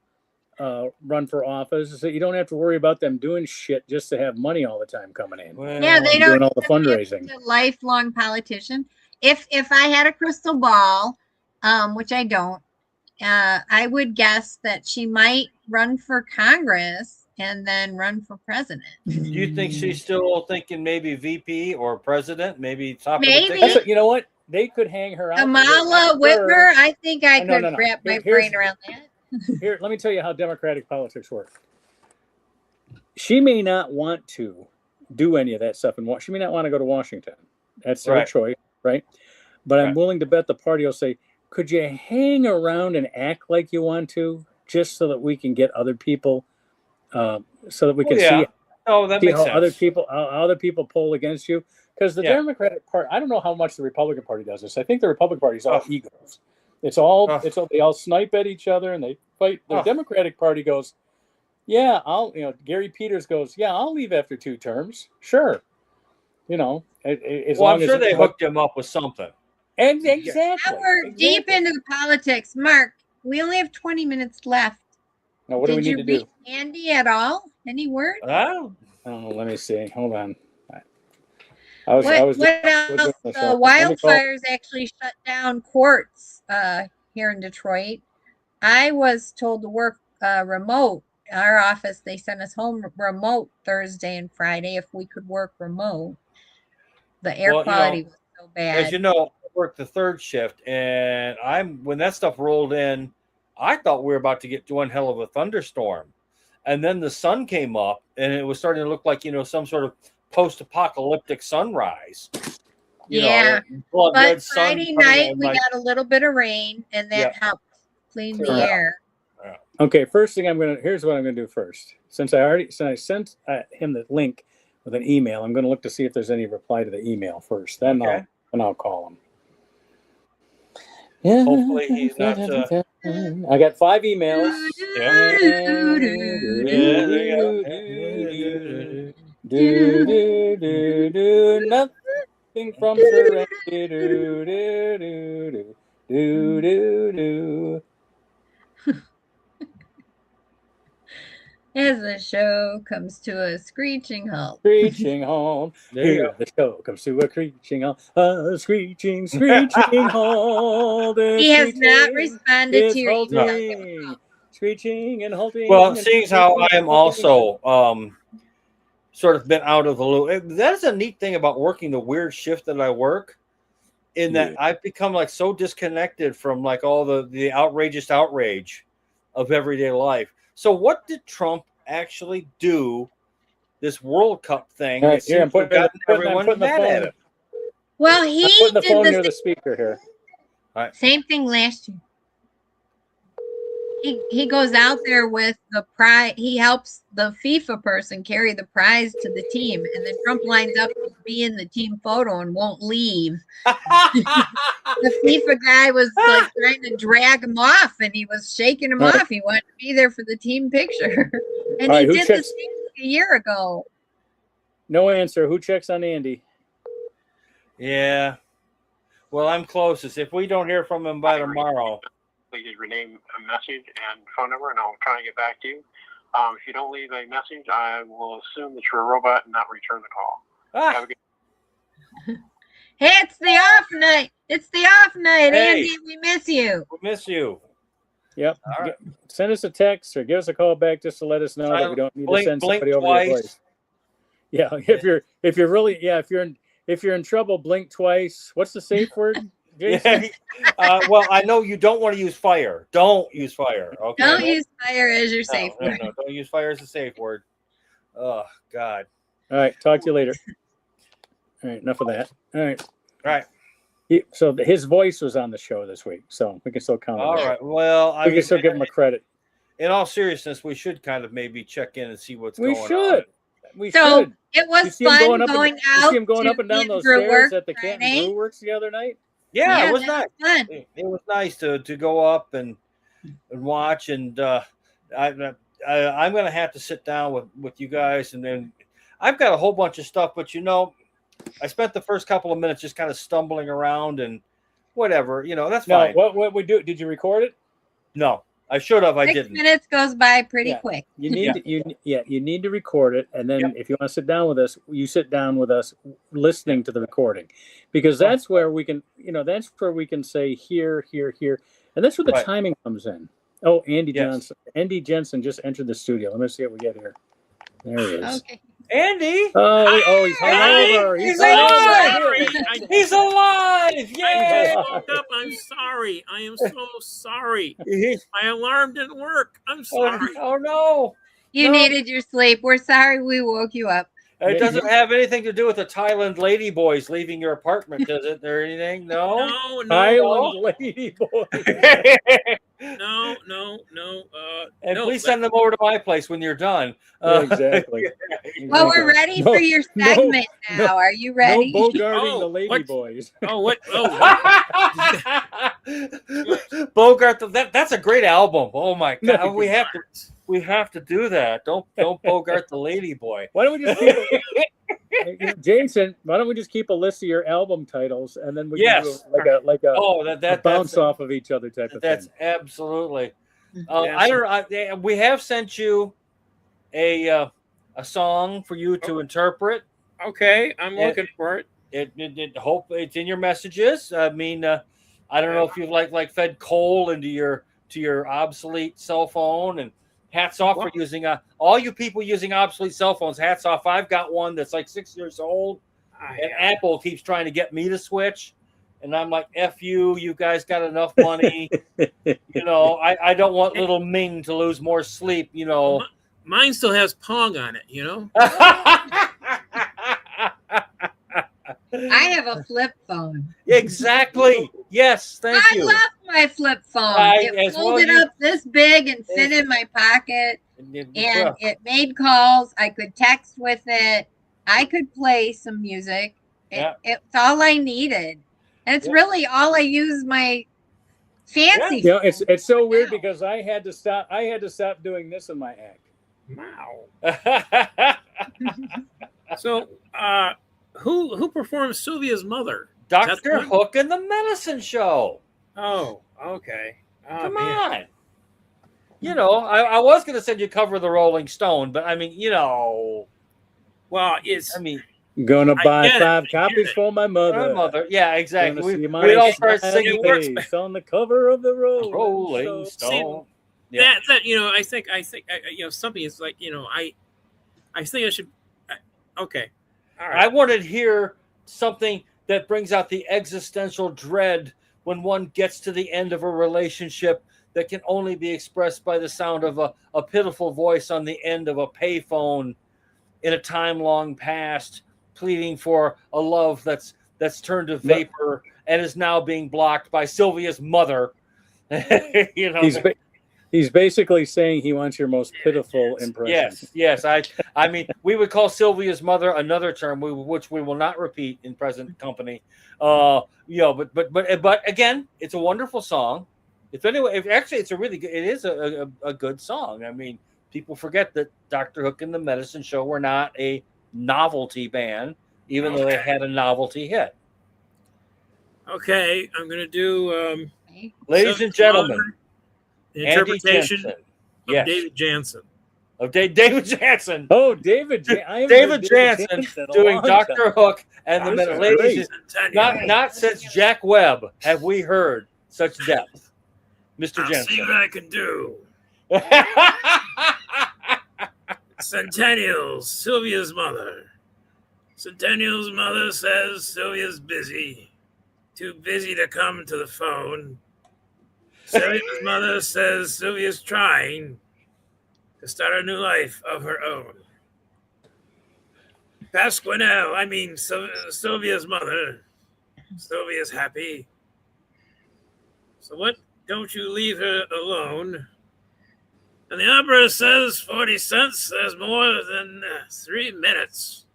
run for office is that you don't have to worry about them doing shit just to have money all the time coming in. Well, they don't doing all the fundraising. A lifelong politician. If I had a crystal ball, which I don't. I would guess that she might run for Congress and then run for president. Do you think she's still thinking maybe VP or president? Maybe top maybe. of the ticket? You know what? They could hang her out. Kamala Whitmer, I think I could wrap my brain around that. Here, let me tell you how Democratic politics work. She may not want to do any of that stuff, and she may not want to go to Washington. That's her choice, right? But I'm willing to bet the party will say, could you hang around and act like you want to, just so that we can get other people, so that we can see how other people poll against you? Because the Democratic Party, I don't know how much the Republican Party does this. I think the Republican Party is all egos. It's all they all snipe at each other and they fight. The Democratic Party goes, Gary Peters goes, I'll leave after 2 terms, sure. I'm sure they hooked him up with something. And exactly. Now we're deep into the politics. Mark, we only have 20 minutes left. Now, what do we need to do? Did you reach Andy at all? Any word? Oh, let me see. Hold on. What else? The wildfires actually shut down courts here in Detroit. I was told to work remote. Our office, they sent us home remote Thursday and Friday if we could work remote. The air quality was so bad. As you know, I worked the 3rd shift, and when that stuff rolled in, I thought we were about to get one hell of a thunderstorm. And then the sun came up, and it was starting to look like, some sort of post-apocalyptic sunrise. But Friday night, we got a little bit of rain, and that helped clean the air. Okay, first thing here's what I'm gonna do first. Since I sent him the link with an email, I'm gonna look to see if there's any reply to the email first. Then I'll call him. Yeah. Hopefully he's not. I got 5 emails. Nothing from Serenity. As the show comes to a screeching halt. Screeching halt. There you Here the show comes to a screeching halt. A screeching halt. He has not responded It's to your email. halting. Screeching and halting. Well, and seeing as how I am halting. also sort of been out of the loop. That's a neat thing about working the weird shift that I work, in that I've become like so disconnected from like all the outrageous outrage of everyday life. So what did Trump actually do this World Cup thing? All right, It here, seems to have gotten everyone putting the mad phone, at him. Well, I'm he putting the did phone the near the speaker here. same thing last year. He goes out there with the prize. He helps the FIFA person carry the prize to the team, and then Trump lines up to be in the team photo and won't leave. The FIFA guy was like trying to drag him off, and he was shaking him off. He wanted to be there for the team picture, and he did the same thing a year ago. No answer. Who checks on Andy? Yeah. Well, I'm closest. If we don't hear from him by tomorrow, please rename a message and phone number, and I'll try and get back to you. If you don't leave a message, I will assume that you're a robot and not return the call. Have a good Hey, it's the off night. It's the off night, Hey. Andy. We miss you. we miss you. Yep. All right. Send us a text or give us a call back just to let us know that we don't need to send somebody over your place. Yeah, if you're really if you're in trouble, blink twice. What's the safe word, Jason? Yeah. Well, I know you don't want to use fire. Don't use fire. Okay. Don't use fire as your safe word. No, don't use fire as a safe word. Oh God. All right. Talk to you later. All right. Enough of that. All right. All right. So his voice was on the show this week, so we can still count. All right. Well, we can still give him a credit. In all seriousness, we should kind of maybe check in and see what's We going should. on. We So should. it was You see him fun going going You out. see him going to up and down those Brew stairs Works at the Canton Friday. Brew Works the other night. Yeah, it was that nice. fun. It was nice to go up and watch, and I'm going to have to sit down with you guys, and then I've got a whole bunch of stuff, but I spent the first couple of minutes just kind of stumbling around and whatever, that's fine. No, what we do? Did you record it? No, I should have. I 6 didn't. minutes goes by pretty quick. You need you need to record it, and then if you want to sit down with us, you sit down with us listening to the recording, because that's where we can say here, and that's where the timing comes in. Oh, Andy Jensen just entered the studio. Let me see what we get here. There he is. Okay. Andy. Oh, he's hungover. He's alive. He's alive. Yay! I'm sorry. I am so sorry. My alarm didn't work. I'm sorry. Oh no. You needed your sleep. We're sorry we woke you up. It doesn't have anything to do with the Thailand ladyboys leaving your apartment, does it? Or anything? No. Thailand ladyboys. No. And please send them over to my place when you're done. Exactly. Well, we're ready for your segment now. Are you ready? No bogarting the ladyboys. What? Bogart. That's a great album. Oh my God, we have to do that. Don't Bogart the ladyboy. Why don't we just keep Jason? Why don't we just keep a list of your album titles, and then we can do like a bounce off of each other type of thing. That's absolutely. We have sent you a song for you to interpret. Okay, I'm looking for it. Hope it's in your messages. I mean, I don't know if you've like fed coal into your obsolete cell phone, and hats off for using all you people using obsolete cell phones. Hats off. I've got one that's like 6 years old, and Apple keeps trying to get me to switch, and I'm like, F you. You guys got enough money. I don't want little Ming to lose more sleep. Mine still has Pong on it. I have a flip phone. Exactly. Yes. Thank you. I love my flip phone. It folded up this big and fit in my pocket, and it made calls. I could text with it. I could play some music. It's all I needed. And it's really all I use my fancy. It's so weird because I had to stop doing this in my act. Wow. So, who performs Sylvia's mother? Dr. Hook and the Medicine Show. Oh, okay. Come on. You know, I was going to send you cover the Rolling Stone, but I mean, you know. Well, it's. I mean. Gonna buy 5 copies for my mother. My mother. Yeah, exactly. We all start singing face on the cover of the Rolling Stone. See, that you know, I think you know, something is like, you know, I think I should. Okay. All right. I want to hear something that brings out the existential dread when one gets to the end of a relationship that can only be expressed by the sound of a pitiful voice on the end of a payphone in a time long past, pleading for a love that's turned to vapor and is now being blocked by Sylvia's mother. You know, he's basically saying he wants your most pitiful impression. Yes. I mean, we would call Sylvia's mother another term, which we will not repeat in present company. You know, but again, it's a wonderful song. It's a really good. It is a good song. I mean, people forget that Dr. Hook and the Medicine Show were not a novelty band, even though they had a novelty hit. Okay, I'm going to do. Ladies and gentlemen, the interpretation of David Jansen. David Jansen. Oh, David Jansen doing Dr. Hook and the Medicine. Ladies, not since Jack Webb have we heard such depth. Mr. Jansen. See what I can do. Centennials, Sylvia's mother. Centennial's mother says Sylvia's busy. Too busy to come to the phone. Sylvia's mother says Sylvia's trying to start a new life of her own. Sylvia's mother. Sylvia's happy. So what? Don't you leave her alone. And the operator says 40 cents. There's more than 3 minutes.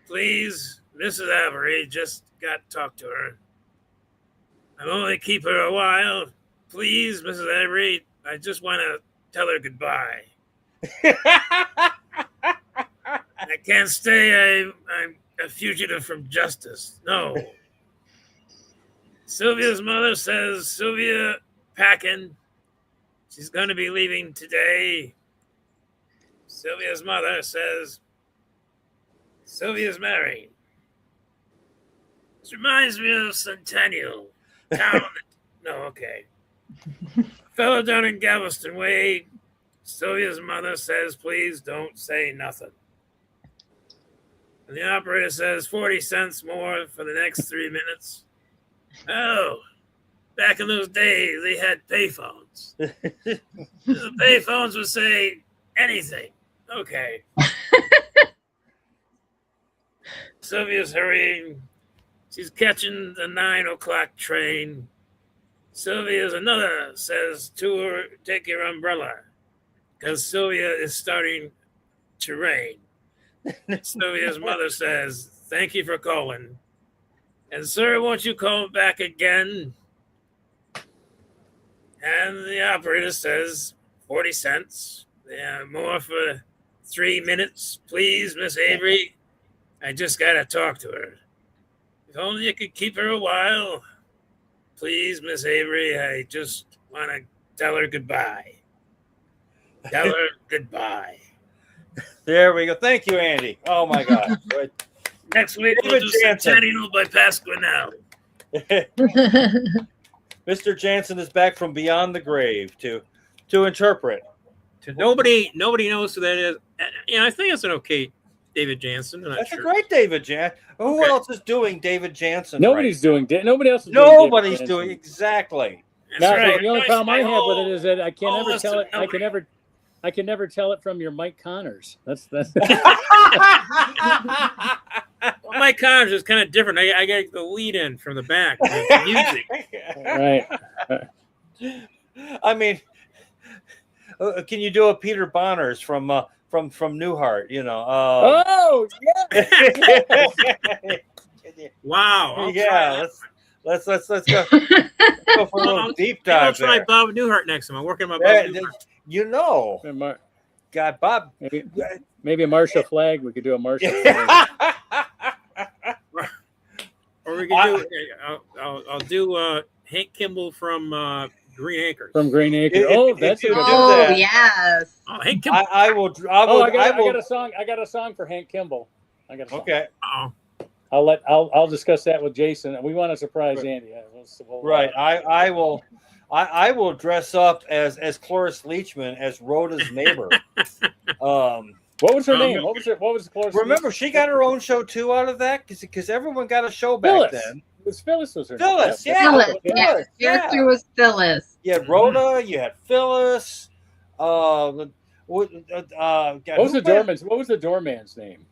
Please, Mrs. Avery, just got to talk to her. I'll only keep her a while. Please, Mrs. Avery, I just want to tell her goodbye. I can't stay. I'm a fugitive from justice. No. Sylvia's mother says Sylvia packing. She's going to be leaving today. Sylvia's mother says Sylvia's married. This reminds me of Centennial. Fellow down in Galveston Way. Sylvia's mother says, please don't say nothing. And the operator says 40 cents more for the next 3 minutes. Oh, back in those days, they had payphones. The payphones would say anything. Okay. Sylvia's hurrying. She's catching the 9 o'clock train. Sylvia's another says to her, take your umbrella, because Sylvia is starting to rain. Sylvia's mother says, thank you for calling. And sir, won't you call back again? And the operator says, 40 cents. Yeah, more for 3 minutes. Please, Miss Avery. I just got to talk to her. If only you could keep her a while. Please, Miss Avery, I just want to tell her goodbye. Tell her goodbye. There we go. Thank you, Andy. Oh, my God. Next week, we'll do Centennial by Pasquinel. Mr. Jansen is back from beyond the grave to interpret. Nobody knows who that is. You know, I think it's an okay David Jansen. That's a great David Jansen. Who else is doing David Jansen? Nobody's doing. Nobody else is Nobody's doing exactly. That's right. The only problem I have with it is that I can never tell it. I can never tell it from your Mike Connors. That's. Well, Mike Connors is kind of different. I get the lead in from the back, the music. Right. I mean, can you do a Peter Bonners from Newhart? You know. Oh yeah. Wow. Yeah. Let's go for a little deep dive. I'll try Bob Newhart next time. I'm working on Bob Newhart. You know. God, Bob. Maybe a Marshall flag. We could do a Marshall flag. Or we could do. I'll do Hank Kimball from Green Acres. From Green Acres. If That's a you good do one. Oh that, yes. Oh, Hank Kimball. I will. I got a song. I got a song for Hank Kimball. I got a song. Okay. Oh, I'll discuss that with Jason. We want to surprise Andy. Right. I will. I will dress up as Cloris Leachman as Rhoda's neighbor. What was her name? What was Cloris? Remember, she got her own show too out of that because everyone got a show back then. It was Phyllis. Was her Phyllis? name? Yeah. Phyllis. Yeah. Phyllis, The character was Phyllis. You had Rhoda. You had Phyllis. What was the doorman's name?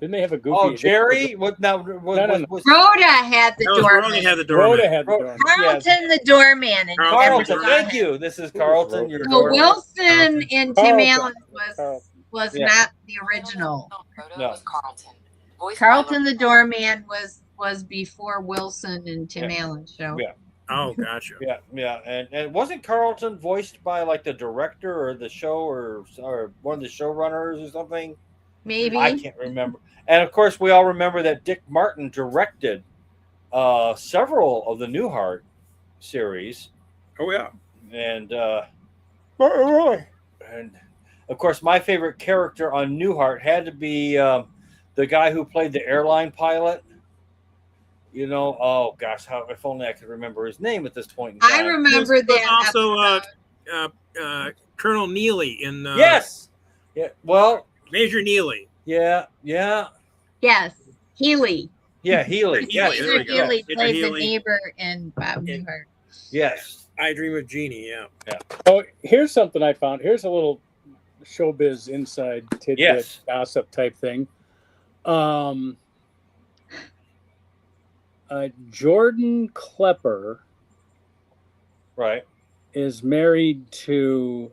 Didn't they have a goofy? Oh, Jerry. No. Rhoda had the doorman. Rhoda had the doorman. Rhoda had the doorman. Carlton, the doorman. And Carlton. Thank you. This is Carlton. Your So doorman. Wilson and Tim Allen was Yeah. not the original. No. Carlton the doorman was before Wilson and Tim Allen's show. Yeah. Oh, gotcha. Yeah, and wasn't Carlton voiced by like the director or the show or one of the showrunners or something? Maybe. I can't remember. And of course, we all remember that Dick Martin directed several of the Newhart series. Oh yeah. And of course, my favorite character on Newhart had to be the guy who played the airline pilot. You know, oh gosh, if only I could remember his name at this point in time. I remember that. Also, Colonel Neely in. Yes. Yeah. Well. Major Neely. Yeah. Yes. Healy. Yeah, Healy. Yes. Major Healy Major played the Healy. neighbor in Bob Newhart. Yes. I Dream of Jeannie. Yeah. Oh, here's something I found. Here's a little showbiz inside tidbit gossip type thing. Jordan Klepper, right, is married to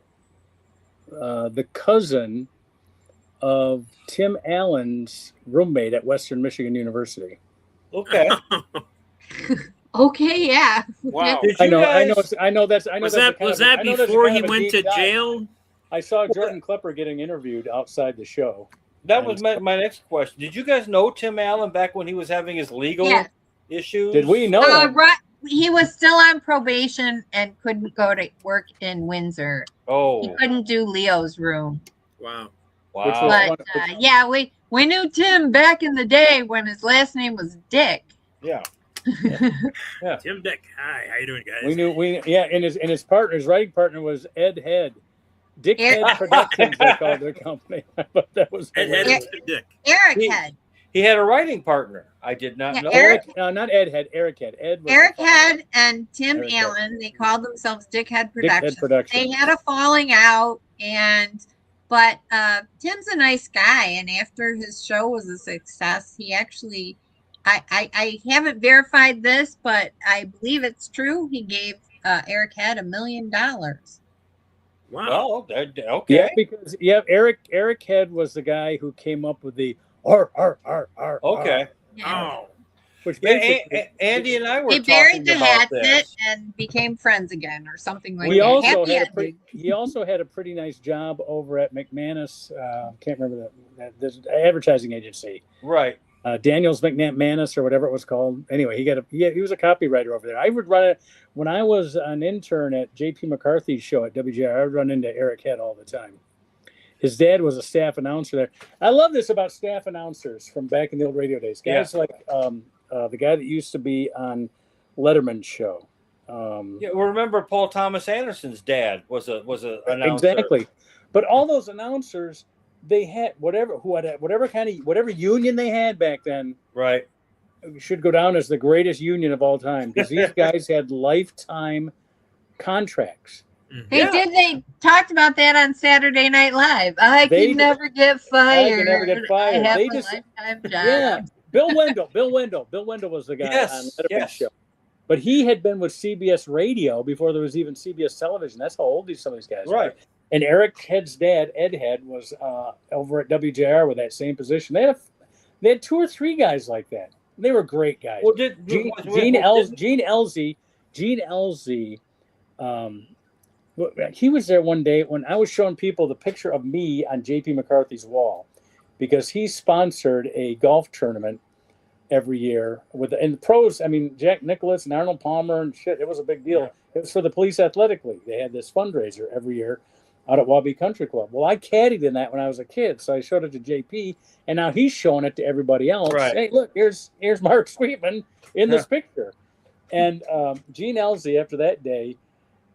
the cousin of Tim Allen's roommate at Western Michigan University. Okay. Okay, yeah. Wow. I know that's. Was that before he went to jail? I saw Jordan Klepper getting interviewed outside the show. That was my next question. Did you guys know Tim Allen back when he was having his legal issues? Did we know him? Right. He was still on probation and couldn't go to work in Windsor. Oh. He couldn't do Leo's room. Wow. But we knew Tim back in the day when his last name was Dick. Yeah. Tim Dick. Hi, how you doing, guys? And his writing partner was Ed Head. Dick Head Productions, they called their company. But that was Ed Head and Dick. Eric Head. He had a writing partner. I did not know. Not Ed Head. Eric Head. Eric Head and Tim Allen. They called themselves Dick Head Productions. They had a falling out, but Tim's a nice guy. And after his show was a success, he actually, I haven't verified this, but I believe it's true. He gave Eric Head $1 million. Wow. Well, okay. Yeah, because Eric Head was the guy who came up with the R. Okay. Oh. Which Andy and I were they buried the hatchet hatchet and became friends again, or something like he that. Also had a pretty nice job over at McManus. Can't remember that advertising agency. Right. Daniels McManus or whatever it was called. Anyway, he was a copywriter over there. I would run it when I was an intern at J.P. McCarthy's show at WJR. I would run into Eric Head all the time. His dad was a staff announcer there. I love this about staff announcers from back in the old radio days. Guys like the guy that used to be on Letterman's show. Remember Paul Thomas Anderson's dad was a announcer. Exactly. But all those announcers, they had whatever union they had back then. Right. Should go down as the greatest union of all time because these guys had lifetime contracts. They talked about that on Saturday Night Live. I can never get fired. I have a lifetime job. Yeah. Bill Wendell was the guy on Letterman's show. But he had been with CBS Radio before there was even CBS Television. That's how old some of these guys are. And Eric Head's dad, Ed Head, was over at WJR with that same position. They had 2 or 3 guys like that. They were great guys. Well, Gene Elzy. He was there one day when I was showing people the picture of me on J.P. McCarthy's wall because he sponsored a golf tournament every year and the pros. I mean, Jack Nicklaus and Arnold Palmer and shit. It was a big deal. Yeah. It was for the Police Athletic League. They had this fundraiser every year out at Wabi Country Club. Well, I caddied in that when I was a kid, so I showed it to JP, and now he's showing it to everybody else. Right. Hey, look, here's Mark Sweetman in this picture. And Gene Elsey, after that day,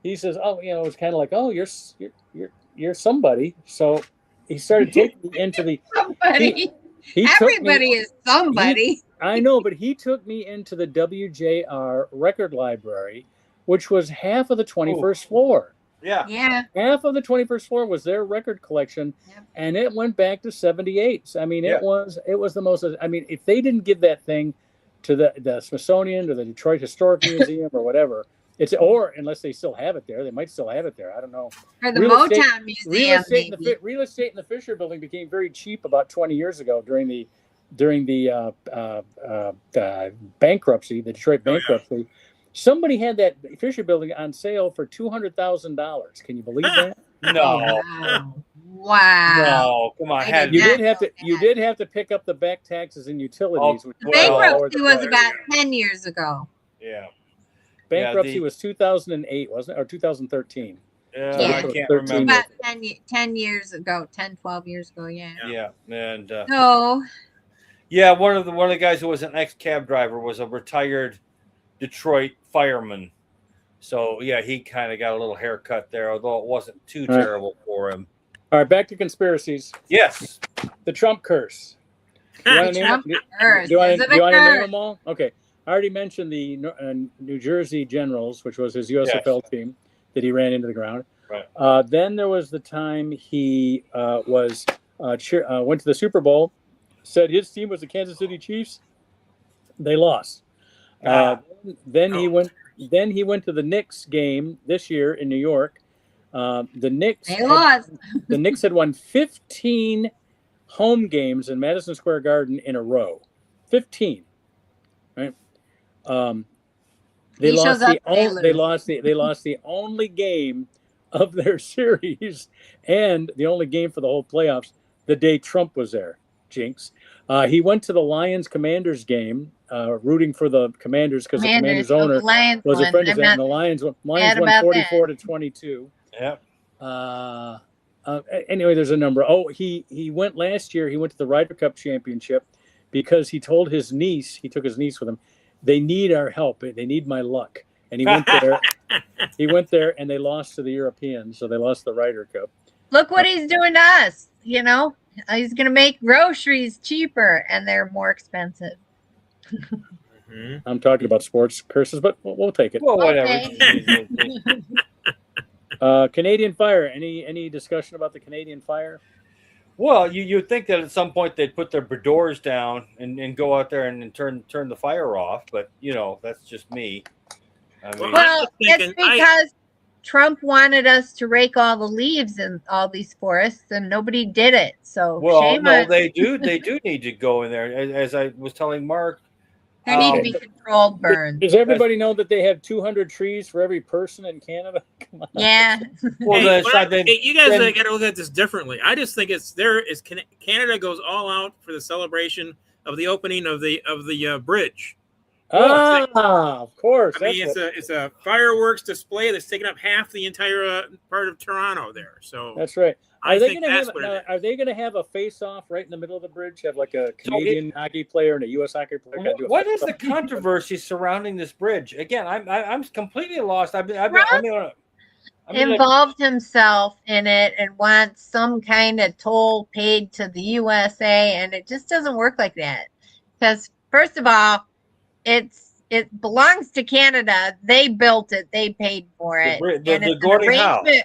he says, "Oh, you know, it's kind of like, oh, you're somebody." So he started taking me into the Somebody. He Everybody is somebody. I know, but he took me into the WJR record library, which was half of the 21st floor. Yeah. Yeah. Half of the 21st floor was their record collection, and it went back to 78. I mean, it was the most. I mean, if they didn't give that thing to the Smithsonian or the Detroit Historic Museum or whatever, or unless they still have it there, they might still have it there. I don't know. Or the Motown Museum. Real estate in the Fisher Building became very cheap about 20 years ago during the bankruptcy, the Detroit bankruptcy. Somebody had that Fisher Building on sale for $200,000. Can you believe that? No. Wow. No, come on. You did have to pick up the back taxes and utilities. The bankruptcy was about 10 years ago. Yeah. Bankruptcy was 2008, wasn't it? Or 2013. Yeah, Yeah. I can't 13. remember. About 10 years ago, 10, 12 years ago, yeah. Yeah, and So, yeah, one of the guys who was an ex-cab driver was a retired Detroit fireman. So yeah, he kind of got a little haircut there, although it wasn't too terrible for him. All right, back to conspiracies. Yes. The Trump curse. Do you want to name them all? Okay. I already mentioned the New Jersey Generals, which was his USFL team that he ran into the ground. Right. Then there was the time he went to the Super Bowl, said his team was the Kansas City Chiefs. They lost. Then he went to the Knicks game this year in New York. The Knicks had won 15 home games in Madison Square Garden in a row. 15. Right? They lost the only game of their series and the only game for the whole playoffs the day Trump was there. Jinx. He went to the Lions-Commanders game, rooting for the Commanders because the Commanders owner was a friend of his, and the Lions won 44-22. Yep. Anyway, there's a number. Oh, he went last year. He went to the Ryder Cup Championship because he told his niece, he took his niece with him, they need our help. They need my luck. And he went there. He went there, and they lost to the Europeans, so they lost the Ryder Cup. look what he's doing to us. You know, he's going to make groceries cheaper, and they're more expensive. I'm talking about sports curses, but we'll take it. Well, whatever. Okay. Canadian Fire. Any discussion about the Canadian Fire? Well, you'd think that at some point they'd put their doors down and go out there and turn the fire off, but you know, that's just me. I mean, Well, it's because Trump wanted us to rake all the leaves in all these forests, and nobody did it. So shame on. they do need to go in there. As I was telling Mark, There need to be controlled burns. Does everybody know that they have 200 trees for every person in Canada? Come on. Yeah. well, you guys got to look at this differently. I just think Canada goes all out for the celebration of the opening of the bridge. Of course. I mean, it's a fireworks display that's taking up half the entire part of Toronto there. So that's right. Are they going to have a face-off right in the middle of the bridge? Have like a Canadian hockey player and a U.S. hockey player? What is the controversy surrounding this bridge? Again, I'm completely lost. Involved himself in it and wants some kind of toll paid to the USA, and it just doesn't work like that. Because first of all, it belongs to Canada. They built it. They paid for it. And it's an arrangement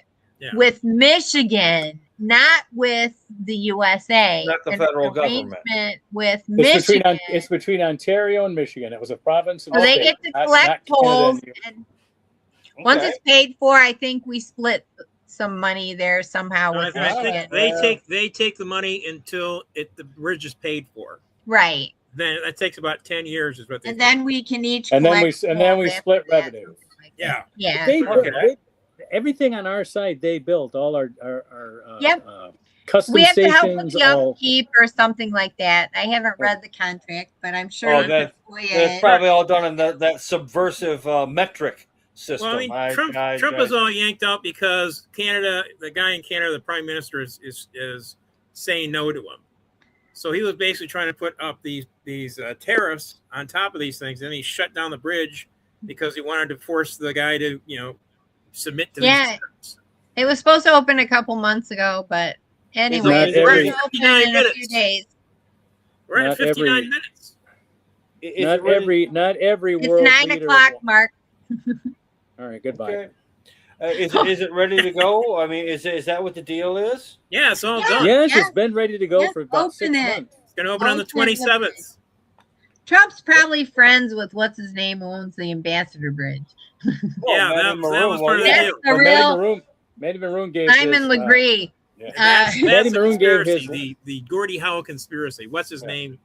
with Michigan, not with the USA. Not the federal government. With Michigan. It's between Ontario and Michigan. It was a province. So they get to collect tolls. And once it's paid for, I think we split some money there somehow. No, with I think they take the money until the bridge is paid for. Right. Then that takes about 10 years, is what they. And then we can each. And then we split revenue. Yeah. Yeah. Everything on our side they built. All our custom We have to help with stations. the All upkeep or something like that. I haven't read the contract, but I'm sure Oh, you that- could play That's it. probably all done in that subversive metric system. Well, I mean, Trump is all yanked out because Canada, the guy in Canada, the prime minister, is saying no to him. So he was basically trying to put up these tariffs on top of these things, and he shut down the bridge because he wanted to force the guy to, submit to these tariffs. It was supposed to open a couple months ago, but anyway, Not it's every- supposed to open in a few days. We're at Not 59 minutes. not every It's world 9 leader. o'clock, Mark. All right, goodbye. Okay. Is it ready to go? I mean, is that what the deal is? Yeah, it's all Yeah. done. Yes, Yes. it's been ready to go Yes, for about 6 open it. months. It's going to open on the Open the 27th. Trump's probably friends with what's his name who owns the Ambassador Bridge. Yeah, that was part of the That's deal. the Well, real Matty Maroon gave Simon his, Legree. That's Matty a Maroon gave conspiracy, his- the Gordie Howe conspiracy. What's his name?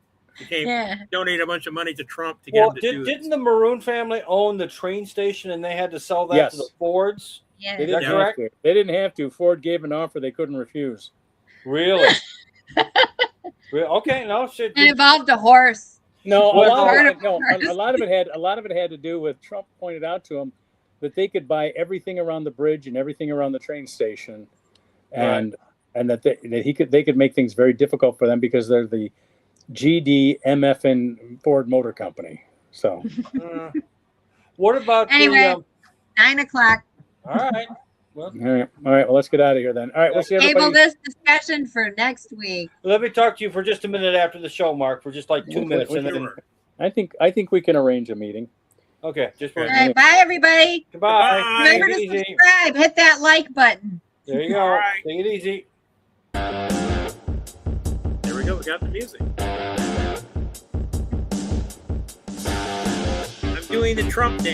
Yeah. Donated a bunch of money to Trump to get him to do didn't this. the Maroon family own the train station and they had to sell that to the Yes. Fords? Yeah. They Is that didn't, have correct? to. They didn't have to. Ford gave an offer they couldn't refuse. Really? Okay, no shit. It involved a horse. No, a Well, lot of it had to do with Trump pointed out to him that they could buy everything around the bridge and everything around the train station, and that they could make things very difficult for them because they're the GD MFN Ford Motor Company. So What about Anyway. 9 o'clock. all right. Well, all right, well, let's get out of here then. All right, we'll see Table everybody. this discussion for next week. let me talk to you for just a minute after the show, Mark, for just like 2 minutes, and then I think we can arrange a meeting. okay, just All one. right, bye everybody. Goodbye. Bye. Remember Take to it easy. subscribe. Hit that like button. There you go. All right. Take it easy. There we go. We got the music. I'm doing the Trump dance.